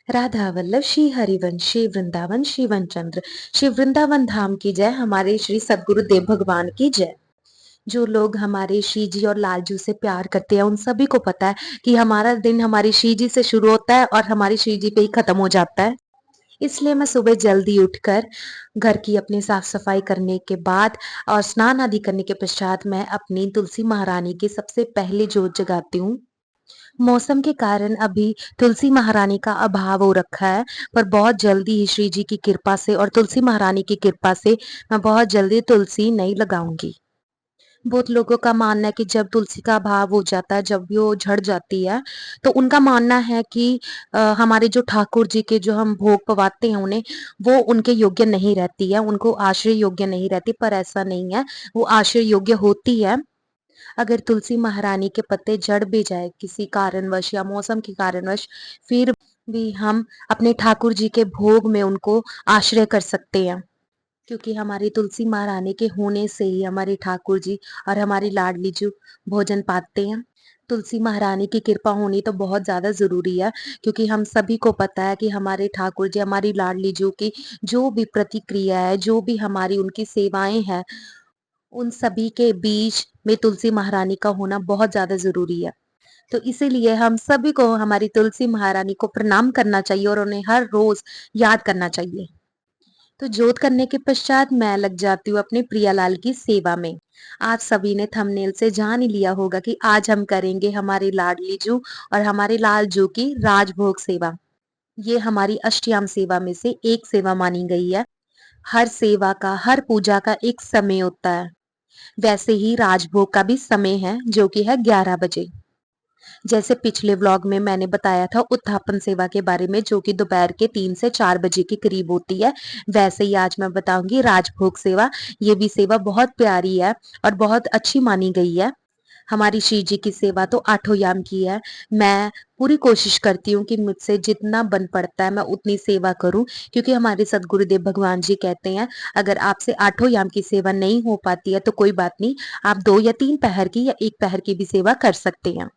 राधा वल्लभ श्री हरिवंश श्री वृंदावन श्री वनचंद्र श्री वृंदावन धाम की जय। हमारे श्री सदगुरुदेव भगवान की जय। जो लोग हमारे श्री जी और लालजू से प्यार करते हैं उन सभी को पता है कि हमारा दिन हमारी श्री जी से शुरू होता है और हमारी श्री जी पे ही खत्म हो जाता है। इसलिए मैं सुबह जल्दी उठकर घर की अपनी साफ सफाई करने के बाद और स्नान आदि करने के पश्चात मैं अपनी तुलसी महारानी की सबसे पहले जोत जगाती हूँ। मौसम के कारण अभी तुलसी महारानी का अभाव हो रखा है, पर बहुत जल्दी ही श्री जी की कृपा से और तुलसी महारानी की कृपा से मैं बहुत जल्दी तुलसी नई लगाऊंगी। बहुत लोगों का मानना है कि जब तुलसी का अभाव हो जाता है, जब वो झड़ जाती है, तो उनका मानना है कि हमारे जो ठाकुर जी के जो हम भोग पवाते हैं उन्हें, वो उनके योग्य नहीं रहती है, उनको आश्रय योग्य नहीं रहती। पर ऐसा नहीं है, वो आश्रय योग्य होती है। अगर तुलसी महारानी के पत्ते झड़ भी जाए किसी कारणवश या मौसम के कारणवश, फिर भी हम अपने ठाकुर जी के भोग में उनको आश्रय कर सकते हैं, क्योंकि हमारी तुलसी महारानी के होने से ही हमारे ठाकुर जी और हमारी लाडली जो भोजन पाते हैं। तुलसी महारानी की कृपा होनी तो बहुत ज्यादा जरूरी है, क्योंकि हम सभी को पता है कि हमारे ठाकुर जी हमारी लाडली जो की जो भी प्रतिक्रिया है, जो भी हमारी उनकी सेवाएं हैं, उन सभी के बीच में तुलसी महारानी का होना बहुत ज़्यादा ज़रूरी है। तो इसीलिए हम सभी को हमारी तुलसी महारानी को प्रणाम करना चाहिए और उन्हें हर रोज़ याद करना चाहिए। तो जोत करने के पश्चात मैं लग जाती हूँ अपने प्रियालाल की सेवा में। आप सभी ने थंबनेल से जान ही लिया होगा कि आज हम करेंगे हमारी लाडली जू और हमारे लाल जू की राजभोग सेवा। ये हमारी अष्टयाम सेवा में से एक सेवा मानी गई है। हर सेवा का, हर पूजा का एक समय होता है। वैसे ही राजभोग का भी समय है, जो कि है 11 बजे। जैसे पिछले व्लॉग में मैंने बताया था उत्थापन सेवा के बारे में, जो कि दोपहर के 3 से 4 बजे के करीब होती है, वैसे ही आज मैं बताऊंगी राजभोग सेवा। ये भी सेवा बहुत प्यारी है और बहुत अच्छी मानी गई है। हमारी श्री जी की सेवा तो आठों याम की है। मैं पूरी कोशिश करती हूँ कि मुझसे जितना बन पड़ता है मैं उतनी सेवा करूं, क्योंकि हमारे सदगुरुदेव भगवान जी कहते हैं, अगर आपसे आठों याम की सेवा नहीं हो पाती है तो कोई बात नहीं, आप 2 या 3 पहर की या 1 पहर की भी सेवा कर सकते हैं।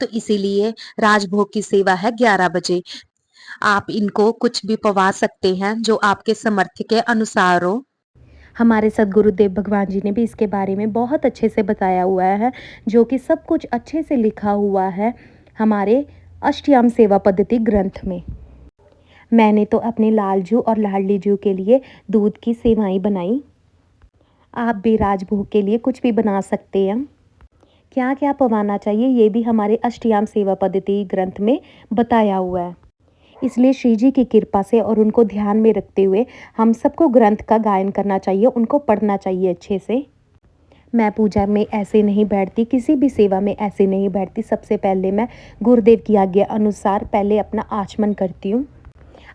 तो इसीलिए राजभोग की सेवा है 11 बजे। आप इनको कुछ भी पवा सकते हैं जो आपके सामर्थ्य के अनुसार हो। हमारे सदगुरुदेव भगवान जी ने भी इसके बारे में बहुत अच्छे से बताया हुआ है, जो कि सब कुछ अच्छे से लिखा हुआ है हमारे अष्टयाम सेवा पद्धति ग्रंथ में। मैंने तो अपने लालजू और लाडली जू के लिए दूध की सेवाएं बनाई। आप भी राजभोग के लिए कुछ भी बना सकते हैं। क्या क्या पवाना चाहिए ये भी हमारे अष्टयाम सेवा पद्धति ग्रंथ में बताया हुआ है। इसलिए श्री जी की कृपा से और उनको ध्यान में रखते हुए हम सबको ग्रंथ का गायन करना चाहिए, उनको पढ़ना चाहिए अच्छे से। मैं पूजा में ऐसे नहीं बैठती, किसी भी सेवा में ऐसे नहीं बैठती। सबसे पहले मैं गुरुदेव की आज्ञा अनुसार पहले अपना आचमन करती हूँ।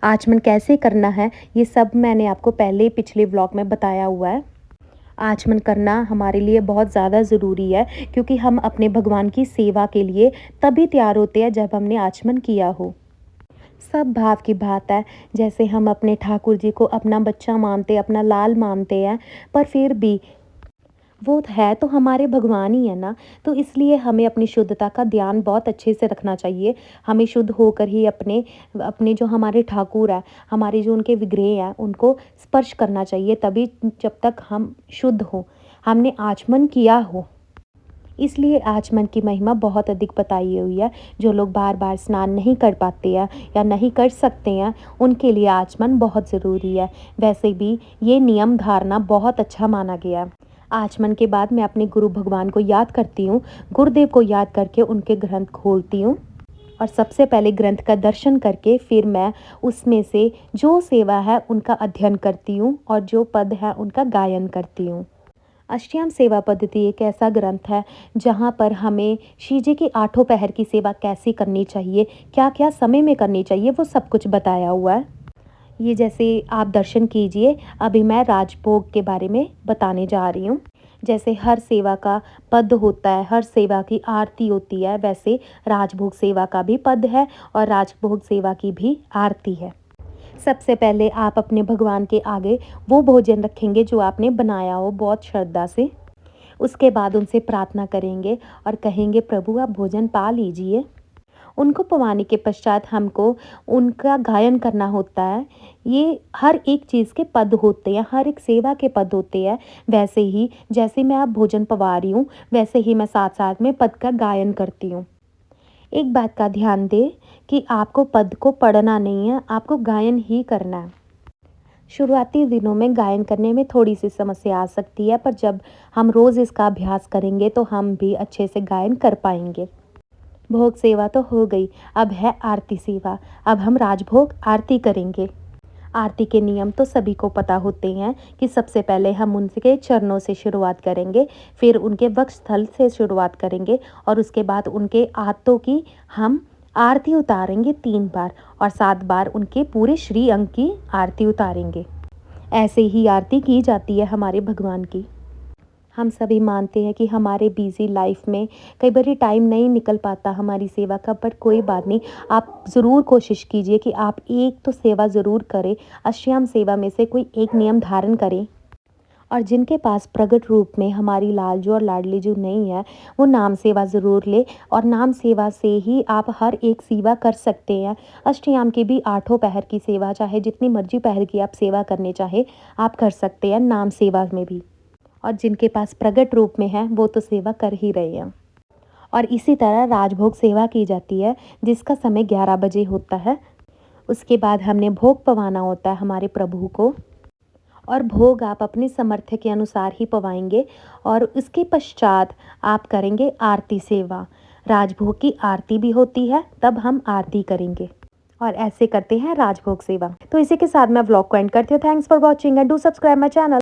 आचमन कैसे करना है ये सब मैंने आपको पहले ही पिछले व्लॉग में बताया हुआ है। आचमन करना हमारे लिए बहुत ज़्यादा ज़रूरी है, क्योंकि हम अपने भगवान की सेवा के लिए तभी तैयार होते हैं जब हमने आचमन किया हो। सब भाव की बात है। जैसे हम अपने ठाकुर जी को अपना बच्चा मानते, अपना लाल मानते हैं, पर फिर भी वो है तो हमारे भगवान ही है ना। तो इसलिए हमें अपनी शुद्धता का ध्यान बहुत अच्छे से रखना चाहिए। हमें शुद्ध होकर ही अपने अपने जो हमारे ठाकुर हैं, हमारे जो उनके विग्रह हैं, उनको स्पर्श करना चाहिए, तभी जब तक हम शुद्ध हो, हमने आचमन किया हो। इसलिए आचमन की महिमा बहुत अधिक बताई हुई है। जो लोग बार बार स्नान नहीं कर पाते हैं या नहीं कर सकते हैं, उनके लिए आचमन बहुत ज़रूरी है। वैसे भी ये नियम धारणा बहुत अच्छा माना गया है। आचमन के बाद मैं अपने गुरु भगवान को याद करती हूँ, गुरुदेव को याद करके उनके ग्रंथ खोलती हूँ और सबसे पहले ग्रंथ का दर्शन करके फिर मैं उसमें से जो सेवा है उनका अध्ययन करती हूँ और जो पद है उनका गायन करती हूँ। अष्टयाम सेवा पद्धति एक ऐसा ग्रंथ है जहाँ पर हमें श्री जी की आठों पहर की सेवा कैसे करनी चाहिए, क्या क्या समय में करनी चाहिए, वो सब कुछ बताया हुआ है। ये जैसे आप दर्शन कीजिए, अभी मैं राजभोग के बारे में बताने जा रही हूँ। जैसे हर सेवा का पद होता है, हर सेवा की आरती होती है, वैसे राजभोग सेवा का भी पद है और राजभोग सेवा की भी आरती है। सबसे पहले आप अपने भगवान के आगे वो भोजन रखेंगे जो आपने बनाया हो बहुत श्रद्धा से। उसके बाद उनसे प्रार्थना करेंगे और कहेंगे, प्रभु आप भोजन पा लीजिए। उनको पवाने के पश्चात हमको उनका गायन करना होता है। ये हर एक चीज़ के पद होते हैं, हर एक सेवा के पद होते हैं। वैसे ही जैसे मैं अब भोजन पवा रही हूँ, वैसे ही मैं साथ-साथ में पद का गायन करती हूँ। एक बात का ध्यान दें कि आपको पद को पढ़ना नहीं है, आपको गायन ही करना है। शुरुआती दिनों में गायन करने में थोड़ी-सी समस्या आ सकती है, पर जब हम रोज़ इसका अभ्यास करेंगे तो हम भी अच्छे से गायन कर पाएँगे। भोग सेवा तो हो गई, अब है आरती सेवा। अब हम राजभोग आरती करेंगे। आरती के नियम तो सभी को पता होते हैं कि सबसे पहले हम उनके चरणों से शुरुआत करेंगे, फिर उनके वक्षस्थल से शुरुआत करेंगे और उसके बाद उनके हाथों की हम आरती उतारेंगे 3 बार और 7 बार उनके पूरे श्री अंग की आरती उतारेंगे। ऐसे ही आरती की जाती है हमारे भगवान की। हम सभी मानते हैं कि हमारे बिज़ी लाइफ में कई बारी टाइम नहीं निकल पाता हमारी सेवा का, पर कोई बात नहीं, आप ज़रूर कोशिश कीजिए कि आप एक तो सेवा ज़रूर करें, अष्टयाम सेवा में से कोई एक नियम धारण करें। और जिनके पास प्रकट रूप में हमारी लालजू और लाडलीजू नहीं है, वो नाम सेवा ज़रूर ले और नाम सेवा से ही आप हर एक सेवा कर सकते हैं। अष्टयाम की भी 8 पहर की सेवा, चाहे जितनी मर्जी पहर की आप सेवा करनी चाहे, आप कर सकते हैं नाम सेवा में भी। और जिनके पास प्रकट रूप में है वो तो सेवा कर ही रहे हैं। और इसी तरह राजभोग सेवा की जाती है जिसका समय 11 बजे होता है। उसके बाद हमने भोग पवाना होता है हमारे प्रभु को, और भोग आप अपने सामर्थ्य के अनुसार ही पवाएंगे। और उसके पश्चात आप करेंगे आरती सेवा। राजभोग की आरती भी होती है, तब हम आरती करेंगे और ऐसे करते हैं राजभोग सेवा। तो इसी के साथ मैं व्लॉग को एंड करती हूँ। Thanks for watching and do subscribe my channel.